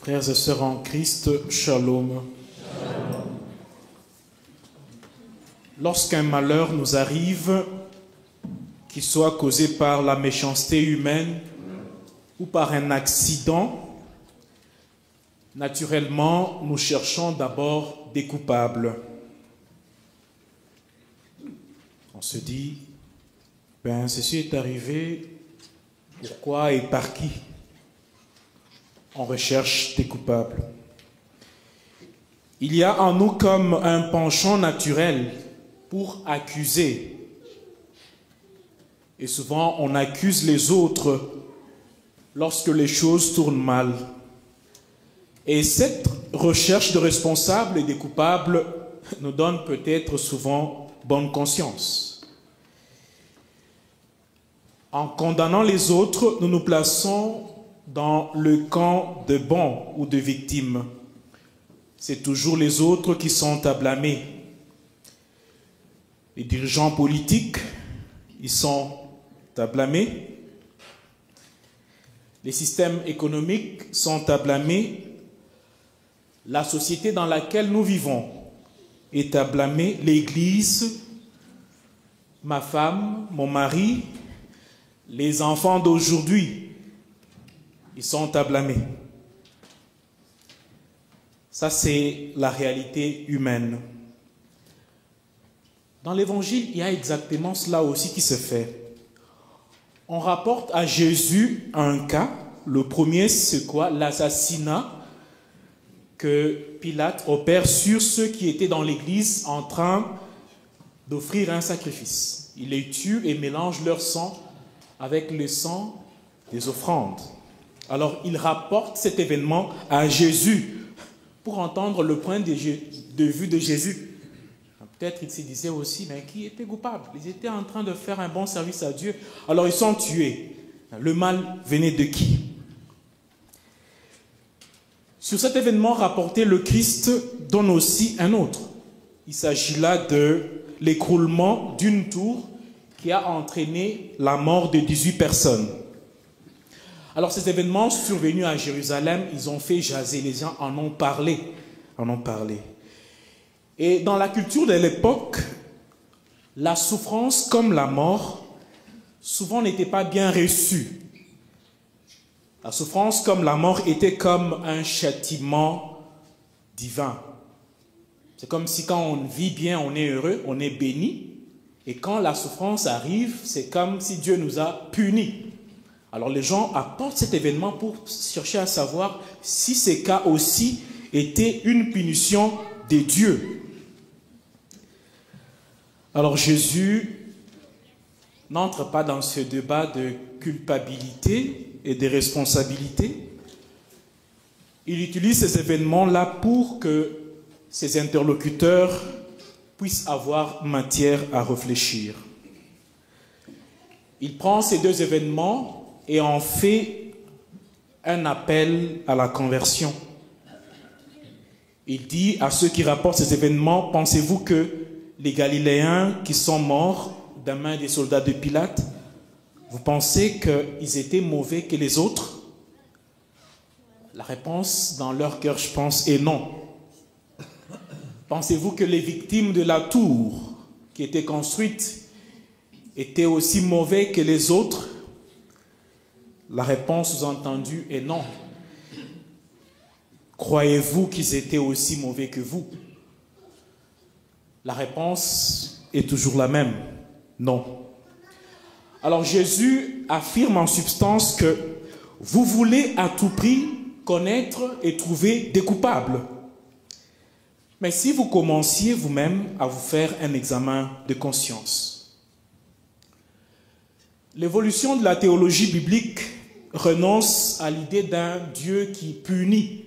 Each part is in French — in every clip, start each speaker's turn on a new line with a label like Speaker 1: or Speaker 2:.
Speaker 1: Frères et sœurs en Christ, shalom. Lorsqu'un malheur nous arrive, qu'il soit causé par la méchanceté humaine ou par un accident, naturellement, nous cherchons d'abord des coupables. On se dit, ceci est arrivé, pourquoi et par qui? On recherche des coupables. Il y a en nous comme un penchant naturel pour accuser. Et souvent, on accuse les autres lorsque les choses tournent mal. Et cette recherche de responsables et des coupables nous donne peut-être souvent bonne conscience. En condamnant les autres, nous nous plaçons dans le camp de bons ou de victimes. C'est toujours les autres qui sont à blâmer. Les dirigeants politiques, ils sont à blâmer. Les systèmes économiques sont à blâmer. La société dans laquelle nous vivons est à blâmer. L'Église, ma femme, mon mari, les enfants d'aujourd'hui, ils sont à blâmer. Ça, c'est la réalité humaine. Dans l'Évangile, il y a exactement cela aussi qui se fait. On rapporte à Jésus un cas. Le premier, c'est quoi? L'assassinat que Pilate opère sur ceux qui étaient dans l'église en train d'offrir un sacrifice. Il les tue et mélange leur sang avec le sang des offrandes. Alors, il rapporte cet événement à Jésus pour entendre le point de vue de Jésus. Peut-être il se disait aussi, mais qui était coupable? Ils étaient en train de faire un bon service à Dieu. Alors, ils sont tués. Le mal venait de qui? Sur cet événement rapporté, le Christ donne aussi un autre. Il s'agit là de l'écroulement d'une tour qui a entraîné la mort de 18 personnes. Alors, ces événements survenus à Jérusalem, ils ont fait jaser, les gens en ont parlé. Et dans la culture de l'époque, la souffrance comme la mort, souvent n'était pas bien reçue. La souffrance comme la mort était comme un châtiment divin. C'est comme si quand on vit bien, on est heureux, on est béni. Et quand la souffrance arrive, c'est comme si Dieu nous a punis. Alors les gens apportent cet événement pour chercher à savoir si ces cas aussi étaient une punition de Dieu. Alors Jésus n'entre pas dans ce débat de culpabilité et de responsabilité. Il utilise ces événements-là pour que ses interlocuteurs puissent avoir matière à réfléchir. Il prend ces deux événements et en fait un appel à la conversion. Il dit à ceux qui rapportent ces événements, pensez-vous que les Galiléens qui sont morts des mains des soldats de Pilate, vous pensez qu'ils étaient mauvais que les autres? La réponse dans leur cœur, je pense, est non. Pensez-vous que les victimes de la tour qui était construite étaient aussi mauvais que les autres? La réponse sous-entendue est non. Croyez-vous qu'ils étaient aussi mauvais que vous? La réponse est toujours la même, non. Alors Jésus affirme en substance que vous voulez à tout prix connaître et trouver des coupables. Mais si vous commenciez vous-même à vous faire un examen de conscience. L'évolution de la théologie biblique renonce à l'idée d'un Dieu qui punit,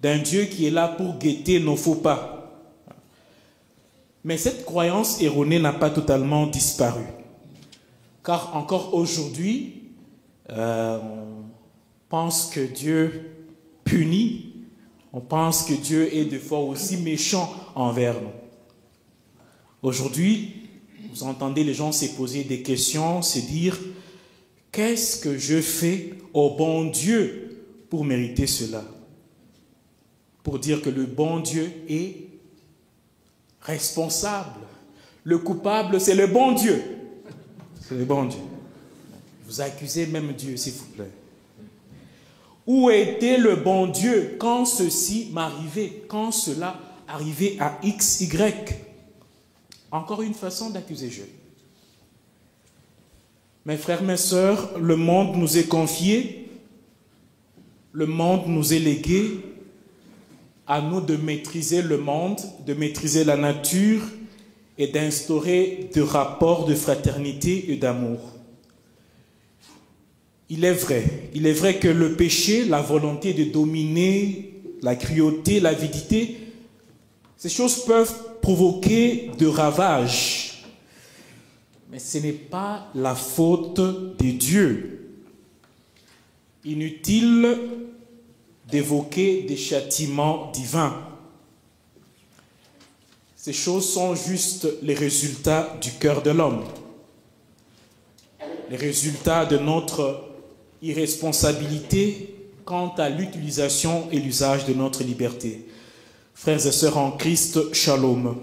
Speaker 1: d'un Dieu qui est là pour guetter nos faux pas. Mais cette croyance erronée n'a pas totalement disparu. Car encore aujourd'hui, on pense que Dieu punit, on pense que Dieu est des fois aussi méchant envers nous. Aujourd'hui, vous entendez les gens se poser des questions, se dire « Qu'est-ce que je fais au bon Dieu pour mériter cela ?» pour dire que le bon Dieu est responsable. Le coupable, c'est le bon Dieu. C'est le bon Dieu. Vous accusez même Dieu, s'il vous plaît. Où était le bon Dieu quand ceci m'arrivait, quand cela arrivait à X, Y? Encore une façon d'accuser Dieu. Mes frères, mes sœurs, le monde nous est confié, le monde nous est légué, à nous de maîtriser le monde, de maîtriser la nature et d'instaurer des rapports de fraternité et d'amour. Il est vrai que le péché, la volonté de dominer, la cruauté, l'avidité, ces choses peuvent provoquer de ravages. Mais ce n'est pas la faute de Dieu. Inutile d'évoquer des châtiments divins. Ces choses sont juste les résultats du cœur de l'homme, les résultats de notre irresponsabilité quant à l'utilisation et l'usage de notre liberté. Frères et sœurs en Christ, shalom.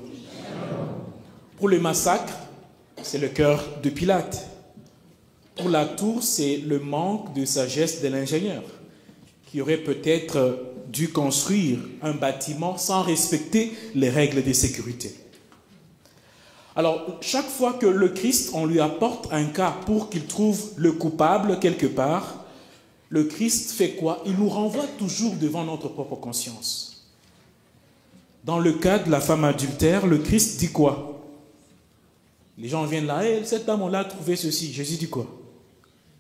Speaker 1: Pour le massacre, c'est le cœur de Pilate. Pour la tour, c'est le manque de sagesse de l'ingénieur, qui aurait peut-être dû construire un bâtiment sans respecter les règles de sécurité. Alors, chaque fois que le Christ, on lui apporte un cas pour qu'il trouve le coupable quelque part, le Christ fait quoi? Il nous renvoie toujours devant notre propre conscience. Dans le cas de la femme adultère, le Christ dit quoi? Les gens viennent là, hey, cette dame, on l'a trouvé ceci. Jésus dit quoi?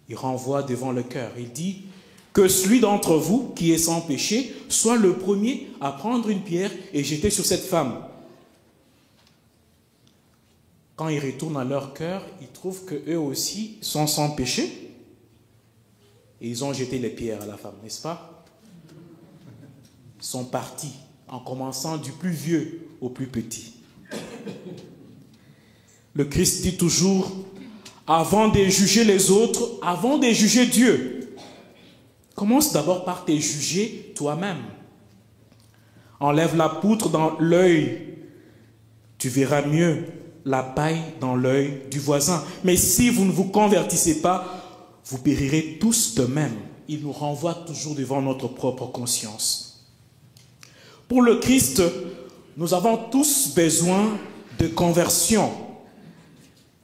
Speaker 1: Il renvoie devant le cœur. Il dit que celui d'entre vous qui est sans péché soit le premier à prendre une pierre et jeter sur cette femme. Quand ils retournent à leur cœur, ils trouvent qu'eux aussi sont sans péché. Et ils ont jeté les pierres à la femme, n'est-ce pas? Ils sont partis, en commençant du plus vieux au plus petit. Le Christ dit toujours, avant de juger les autres, avant de juger Dieu, commence d'abord par te juger toi-même. Enlève la poutre dans l'œil, tu verras mieux la paille dans l'œil du voisin. Mais si vous ne vous convertissez pas, vous périrez tous de même. Il nous renvoie toujours devant notre propre conscience. Pour le Christ, nous avons tous besoin de conversion.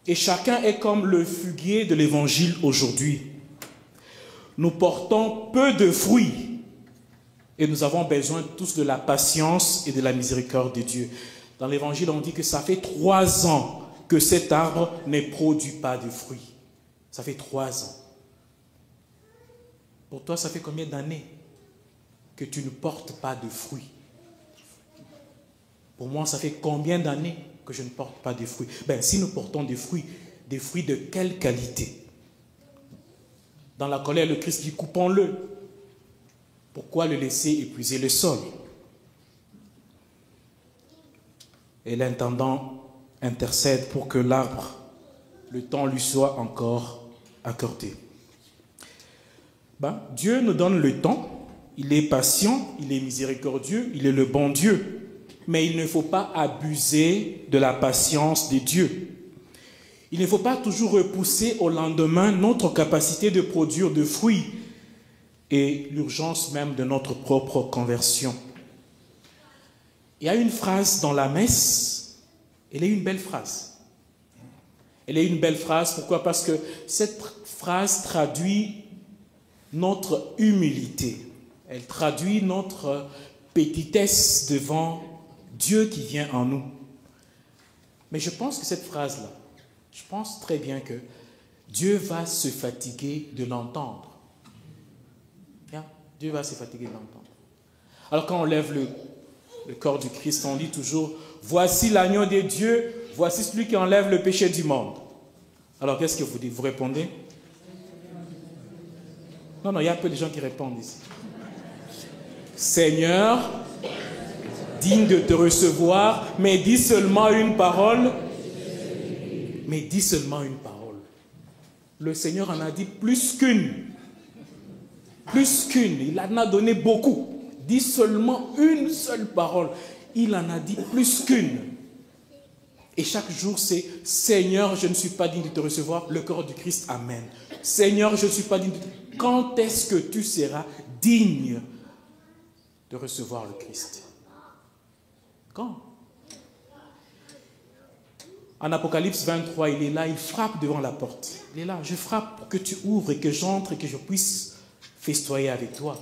Speaker 1: Et chacun est comme le fuguier de l'évangile aujourd'hui. Nous portons peu de fruits et nous avons besoin tous de la patience et de la miséricorde de Dieu. Dans l'évangile, on dit que ça fait 3 ans que cet arbre ne produit pas de fruits. Ça fait 3 ans. Pour toi, ça fait combien d'années que tu ne portes pas de fruits? Pour moi, ça fait combien d'années que je ne porte pas de fruits? Si nous portons des fruits de quelle qualité? Dans la colère, le Christ dit coupons-le. Pourquoi le laisser épuiser le sol? Et l'intendant intercède pour que l'arbre, le temps lui soit encore accordé. Dieu nous donne le temps, il est patient, il est miséricordieux, il est le bon Dieu. Mais il ne faut pas abuser de la patience de Dieu. Il ne faut pas toujours repousser au lendemain notre capacité de produire de fruits et l'urgence même de notre propre conversion. Il y a une phrase dans la messe, elle est une belle phrase. Elle est une belle phrase, pourquoi? Parce que cette phrase traduit notre humilité. Elle traduit notre petitesse devant Dieu qui vient en nous. Mais je pense que cette phrase-là, je pense très bien que Dieu va se fatiguer de l'entendre. Dieu va se fatiguer de l'entendre. Alors quand on lève le corps du Christ, on dit toujours, voici l'agneau de Dieu, voici celui qui enlève le péché du monde. Alors qu'est-ce que vous dites? Vous répondez? Non, il y a peu de gens qui répondent ici. Seigneur, digne de te recevoir, mais dis seulement une parole. Mais dis seulement une parole. Le Seigneur en a dit plus qu'une. Plus qu'une. Il en a donné beaucoup. dit seulement une seule parole. Il en a dit plus qu'une. Et chaque jour, c'est « Seigneur, je ne suis pas digne de te recevoir, le corps du Christ, Amen. Seigneur, je ne suis pas digne de te... » Quand est-ce que tu seras digne de recevoir le Christ? Quand? En Apocalypse 23, il est là, il frappe devant la porte. Il est là, je frappe pour que tu ouvres et que j'entre et que je puisse festoyer avec toi.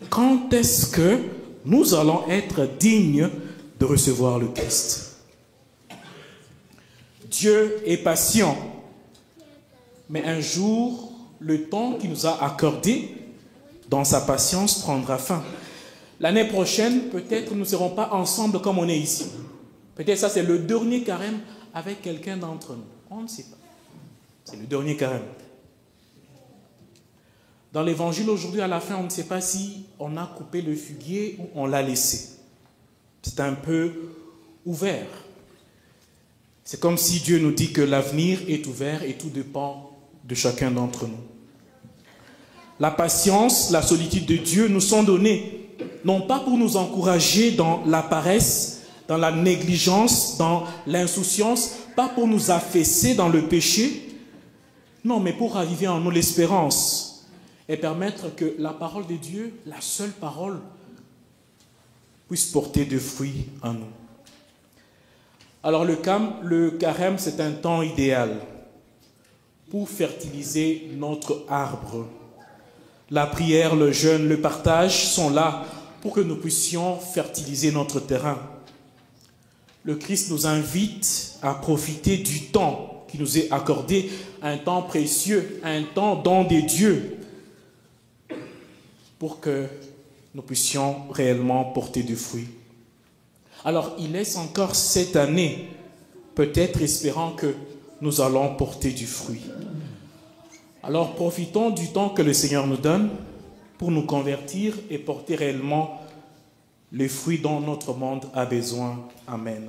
Speaker 1: Quand est-ce que nous allons être dignes de recevoir le Christ? Dieu est patient, mais un jour, le temps qu'il nous a accordé dans sa patience prendra fin. L'année prochaine, peut-être nous ne serons pas ensemble comme on est ici. Peut-être ça c'est le dernier carême avec quelqu'un d'entre nous. On ne sait pas. C'est le dernier carême. Dans l'évangile aujourd'hui, à la fin, on ne sait pas si on a coupé le figuier ou on l'a laissé. C'est un peu ouvert. C'est comme si Dieu nous dit que l'avenir est ouvert et tout dépend de chacun d'entre nous. La patience, la solitude de Dieu nous sont données, non pas pour nous encourager dans la paresse, dans la négligence, dans l'insouciance, pas pour nous affaisser dans le péché, non, mais pour raviver en nous l'espérance et permettre que la parole de Dieu, la seule parole, puisse porter des fruits en nous. Alors le carême, c'est un temps idéal pour fertiliser notre arbre. La prière, le jeûne, le partage sont là pour que nous puissions fertiliser notre terrain. Le Christ nous invite à profiter du temps qui nous est accordé, un temps précieux, un temps don des dieux, pour que nous puissions réellement porter du fruit. Alors, il laisse encore cette année, peut-être espérant que nous allons porter du fruit. Alors, profitons du temps que le Seigneur nous donne pour nous convertir et porter réellement les fruits dont notre monde a besoin. Amen.